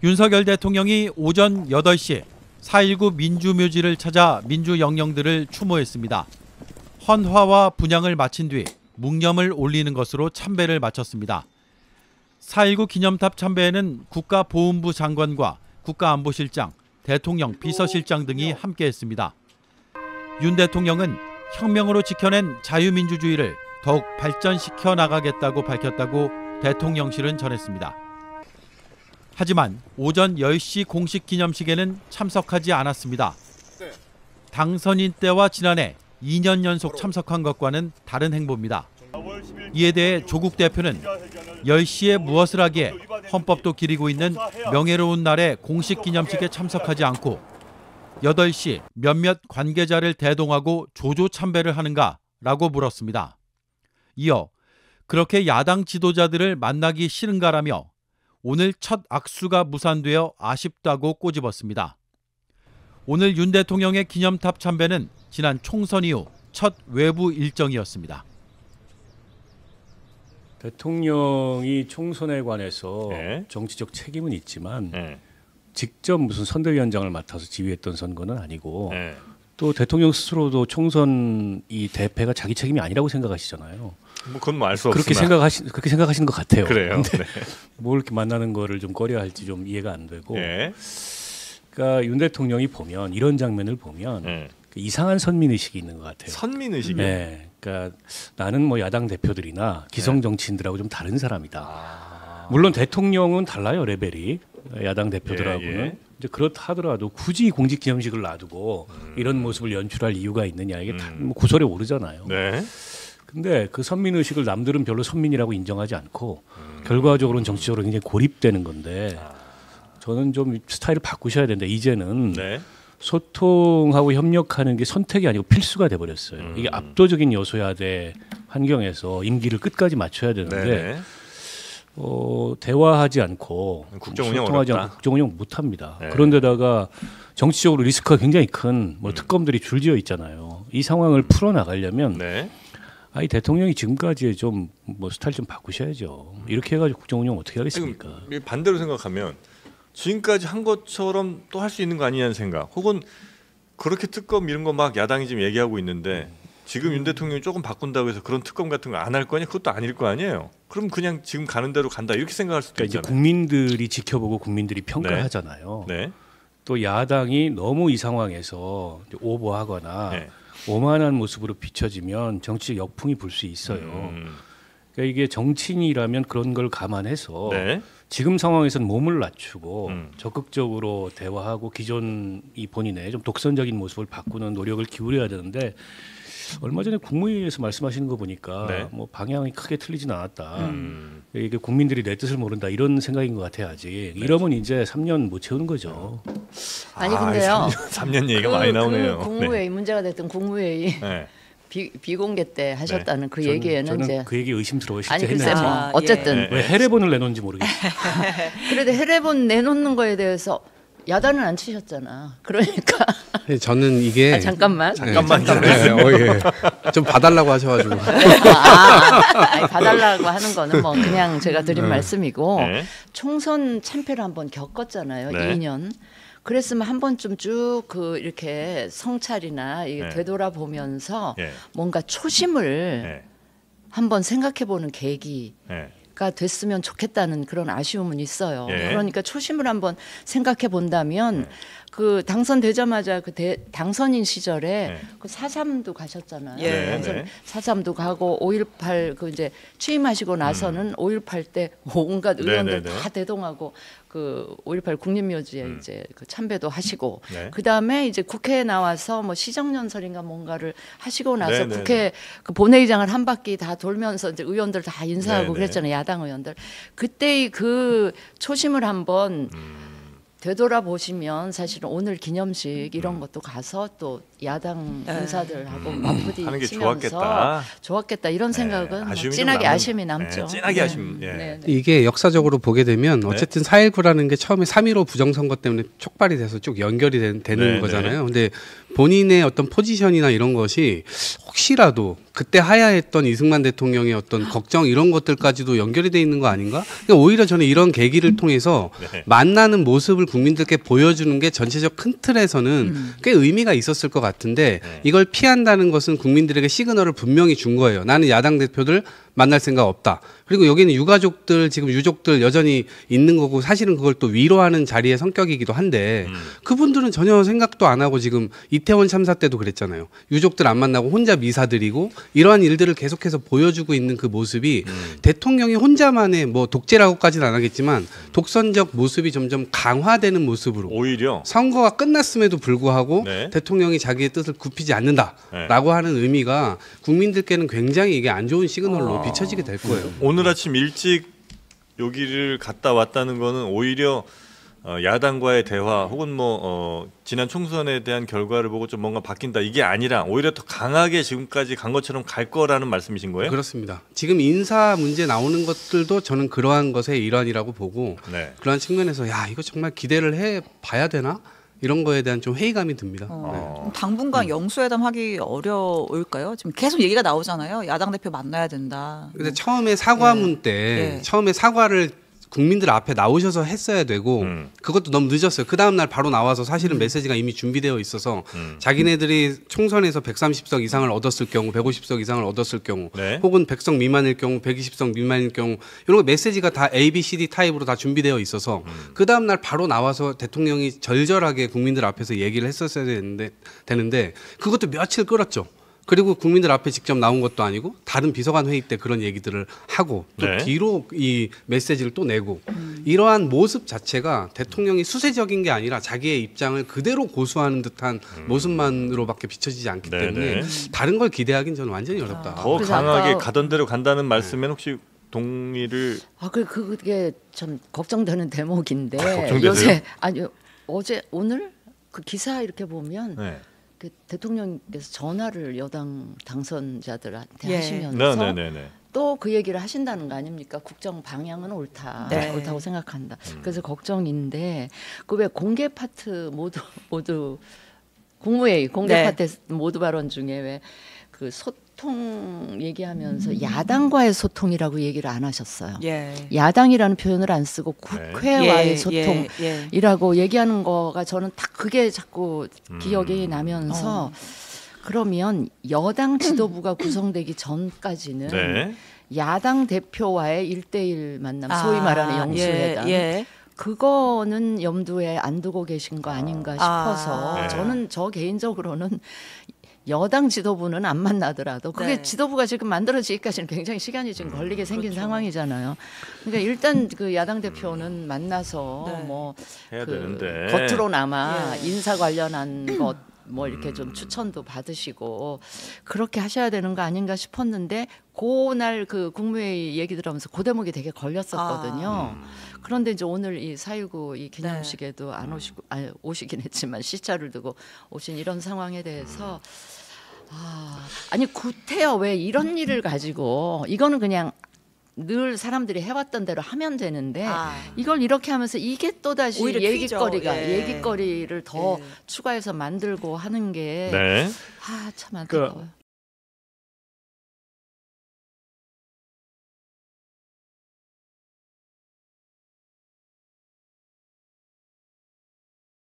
윤석열 대통령이 오전 8시 4.19 민주묘지를 찾아 민주영령들을 추모했습니다. 헌화와 분향을 마친 뒤 묵념을 올리는 것으로 참배를 마쳤습니다. 4.19 기념탑 참배에는 국가보훈부 장관과 국가안보실장, 대통령 비서실장 등이 함께했습니다. 윤 대통령은 혁명으로 지켜낸 자유민주주의를 더욱 발전시켜 나가겠다고 밝혔다고 대통령실은 전했습니다. 하지만 오전 10시 공식 기념식에는 참석하지 않았습니다. 당선인 때와 지난해 2년 연속 참석한 것과는 다른 행보입니다. 이에 대해 조국 대표는 10시에 무엇을 하기에 헌법도 기리고 있는 명예로운 날에 공식 기념식에 참석하지 않고 8시 몇몇 관계자를 대동하고 조조 참배를 하는가라고 물었습니다. 이어 그렇게 야당 지도자들을 만나기 싫은가라며 오늘 첫 악수가 무산되어 아쉽다고 꼬집었습니다. 오늘 윤 대통령의 기념탑 참배는 지난 총선 이후 첫 외부 일정이었습니다. 대통령이 총선에 관해서 정치적 책임은 있지만 직접 무슨 선대위원장을 맡아서 지휘했던 선거는 아니고 또 대통령 스스로도 총선 이 대패가 자기 책임이 아니라고 생각하시잖아요. 뭐 그건 알 수 그렇게 없으나 그렇게 생각하시는 것 같아요. 그래요. 네. 뭘 이렇게 만나는 거를 좀 꺼려할지 좀 이해가 안 되고. 그러니까 윤 대통령이 보면 이런 장면을 보면 그 이상한 선민 의식이 있는 것 같아요. 선민 의식이요? 네. 그러니까 나는 뭐 야당 대표들이나 기성 정치인들하고 좀 다른 사람이다. 물론 대통령은 달라요, 레벨이. 야당 대표들하고는. 이제 그렇다 하더라도 굳이 공식 기념식을 놔두고 이런 모습을 연출할 이유가 있느냐, 이게 다 뭐 구설에 오르잖아요. 근데 그 선민 의식을 남들은 별로 선민이라고 인정하지 않고 결과적으로는 정치적으로 굉장히 고립되는 건데 저는 좀 스타일을 바꾸셔야 된다. 이제는 소통하고 협력하는 게 선택이 아니고 필수가 돼버렸어요. 이게 압도적인 여소야 돼 환경에서 임기를 끝까지 맞춰야 되는데 대화하지 않고 소통하지 않고 국정운영 못합니다. 그런데다가 정치적으로 리스크가 굉장히 큰 뭐 특검들이 줄지어 있잖아요. 이 상황을 풀어나가려면 이 대통령이 지금까지의 좀 뭐 스타일 좀 바꾸셔야죠. 이렇게 해가지고 국정운영 어떻게 하겠습니까? 반대로 생각하면 지금까지 한 것처럼 또 할 수 있는 거 아니냐는 생각. 혹은 그렇게 특검 이런 거 막 야당이 지금 얘기하고 있는데 지금 윤 대통령이 조금 바꾼다고 해서 그런 특검 같은 거 안 할 거냐? 그것도 아닐 거 아니에요. 그럼 그냥 지금 가는 대로 간다 이렇게 생각할 수도 있잖아요. 이제 국민들이 지켜보고 국민들이 평가하잖아요. 또 야당이 너무 이 상황에서 오버하거나 오만한 모습으로 비춰지면 정치적 역풍이 불 수 있어요. 그러니까 이게 정치인이라면 그런 걸 감안해서 지금 상황에서는 몸을 낮추고 적극적으로 대화하고 기존 이 본인의 좀 독선적인 모습을 바꾸는 노력을 기울여야 되는데 얼마 전에 국무회의에서 말씀하시는 거 보니까 뭐 방향이 크게 틀리진 않았다. 이게 국민들이 내 뜻을 모른다 이런 생각인 것 같아요. 아직 이러면 이제 3년 못 채우는 거죠. 아니 근데요. 3년 얘기가 많이 나오네요. 국무회의 문제가 됐던 국무회의 비공개 때 하셨다는 그 얘기에는 저는 이제 그 얘기 의심스러워 실제 아니 글쎄 했는지 뭐 어쨌든 왜 해례본을 내놓은지 모르겠어요. 그래도 해례본 내놓는 거에 대해서 야단은 안 치셨잖아. 그러니까 저는 이게 잠깐만. 좀 봐달라고 하셔가지고 아니, 봐달라고 하는 거는 뭐 그냥 제가 드린 말씀이고 총선 참패를 한번 겪었잖아요. 2년. 그랬으면 한 번쯤 쭉 그 이렇게 성찰이나 되돌아보면서 뭔가 초심을 한번 생각해보는 계기가 됐으면 좋겠다는 그런 아쉬움은 있어요. 그러니까 초심을 한번 생각해 본다면 그 당선되자마자 그 당선인 시절에 그 4.3도 가셨잖아요. 4.3도 가고 5.18 그 이제 취임하시고 나서는 5.18 때 온갖 의원들 다 대동하고 그 5.18 국립묘지에 이제 그 참배도 하시고 그 다음에 이제 국회에 나와서 뭐 시정연설인가 뭔가를 하시고 나서 국회 그 본회의장을 한 바퀴 다 돌면서 이제 의원들 다 인사하고 그랬잖아요. 야당 의원들. 그때의 그 초심을 한번 되돌아보시면 사실은 오늘 기념식 이런 것도 가서 또 야당 인사들하고 하는 게 맞부딪히면서 좋았겠다 이런 생각은 아쉬움이 진하게 좀 아쉬움이 남죠. 네, 진하게 아쉬움. 예. 네. 이게 역사적으로 보게 되면 어쨌든 4.19라는 게 처음에 3.15 부정선거 때문에 촉발이 돼서 쭉 연결이 되는 네, 거잖아요. 근데 본인의 어떤 포지션이나 이런 것이 혹시라도 그때 하야했던 이승만 대통령의 어떤 걱정 이런 것들까지도 연결이 돼 있는 거 아닌가? 그러니까 오히려 저는 이런 계기를 통해서 네. 만나는 모습을 국민들께 보여주는 게 전체적 큰 틀에서는 꽤 의미가 있었을 것 같은데 이걸 피한다는 것은 국민들에게 시그널을 분명히 준 거예요. 나는 야당 대표들 만날 생각 없다. 그리고 여기는 유가족들 지금 유족들 여전히 있는 거고 사실은 그걸 또 위로하는 자리의 성격이기도 한데 그분들은 전혀 생각도 안 하고 지금 이태원 참사 때도 그랬잖아요. 유족들 안 만나고 혼자 미사 드리고 이러한 일들을 계속해서 보여주고 있는 그 모습이 대통령이 혼자만의 뭐 독재라고까지는 안 하겠지만 독선적 모습이 점점 강화되는 모습으로 오히려 선거가 끝났음에도 불구하고 네. 대통령이 자기의 뜻을 굽히지 않는다라고 하는 의미가 국민들께는 굉장히 이게 안 좋은 시그널로 비춰지게 될 거예요. 오늘 아침 일찍 여기를 갔다 왔다는 거는 오히려 야당과의 대화 혹은 뭐 지난 총선에 대한 결과를 보고 좀 뭔가 바뀐다 이게 아니라 오히려 더 강하게 지금까지 간 것처럼 갈 거라는 말씀이신 거예요? 그렇습니다. 지금 인사 문제 나오는 것들도 저는 그러한 것의 일환이라고 보고 네. 그러한 측면에서 야 이거 정말 기대를 해 봐야 되나? 이런 거에 대한 좀 회의감이 듭니다. 당분간 영수회담 하기 어려울까요? 지금 계속 얘기가 나오잖아요. 야당 대표 만나야 된다. 근데 처음에 사과문 때 처음에 사과를 국민들 앞에 나오셔서 했어야 되고 그것도 너무 늦었어요. 그 다음 날 바로 나와서 사실은 메시지가 이미 준비되어 있어서 자기네들이 총선에서 130석 이상을 얻었을 경우 150석 이상을 얻었을 경우 네. 혹은 100석 미만일 경우 120석 미만일 경우 이런 거 메시지가 다 A, B, C, D 타입으로 다 준비되어 있어서 그 다음 날 바로 나와서 대통령이 절절하게 국민들 앞에서 얘기를 했었어야 되는데 그것도 며칠 끌었죠. 그리고 국민들 앞에 직접 나온 것도 아니고 다른 비서관 회의 때 그런 얘기들을 하고 또 네. 뒤로 이 메시지를 또 내고 이러한 모습 자체가 대통령이 수세적인 게 아니라 자기의 입장을 그대로 고수하는 듯한 모습만으로밖에 비춰지지 않기 네, 때문에 네. 다른 걸 기대하기는 저는 완전히 어렵다. 더 그래서 강하게 아까 가던 대로 간다는 말씀엔 혹시 동의를 그게 참 걱정되는 대목인데 걱정되세요? 요새 아니 어제 오늘 그 기사 이렇게 보면 네. 그 대통령께서 전화를 여당 당선자들한테 예. 하시면서 네네네. 또 그 얘기를 하신다는 거 아닙니까? 국정 방향은 옳다, 네. 옳다고 생각한다. 그래서 걱정인데 그 왜 공개 파트 모두 국무회의 공개 네. 파트 모두 발언 중에 왜 그 소통 얘기하면서 야당과의 소통이라고 얘기를 안 하셨어요. 예. 야당이라는 표현을 안 쓰고 국회와의 예, 소통이라고 예. 얘기하는 거가 저는 딱 그게 자꾸 기억이 나면서 그러면 여당 지도부가 구성되기 전까지는 네. 야당 대표와의 1대1 만남, 소위 말하는 영수회담. 예. 그거는 염두에 안 두고 계신 거 아닌가 싶어서 네. 저는 저 개인적으로는 여당 지도부는 안 만나더라도 그게 네. 지도부가 지금 만들어지기까지는 굉장히 시간이 지금 걸리게 생긴 상황이잖아요. 그러니까 일단 그 야당 대표는 만나서 네. 뭐 해야 그 되는데. 겉으로나마 예. 인사 관련한 것 뭐 이렇게 좀 추천도 받으시고 그렇게 하셔야 되는 거 아닌가 싶었는데 그날 그 국무회의 얘기 들으면서 그 대목이 되게 걸렸었거든요. 그런데 이제 오늘 이 4.19 이 기념식에도 안 오시고 오시긴 했지만 시차를 두고 오신 이런 상황에 대해서 아니 구태여 왜 이런 일을 가지고 이거는 그냥 늘 사람들이 해왔던 대로 하면 되는데 이걸 이렇게 하면서 이게 또다시 오히려 얘기거리가 튀죠. 예. 얘기거리를 더 예. 추가해서 만들고 하는 게 네. 참 안타까워요. 그러니까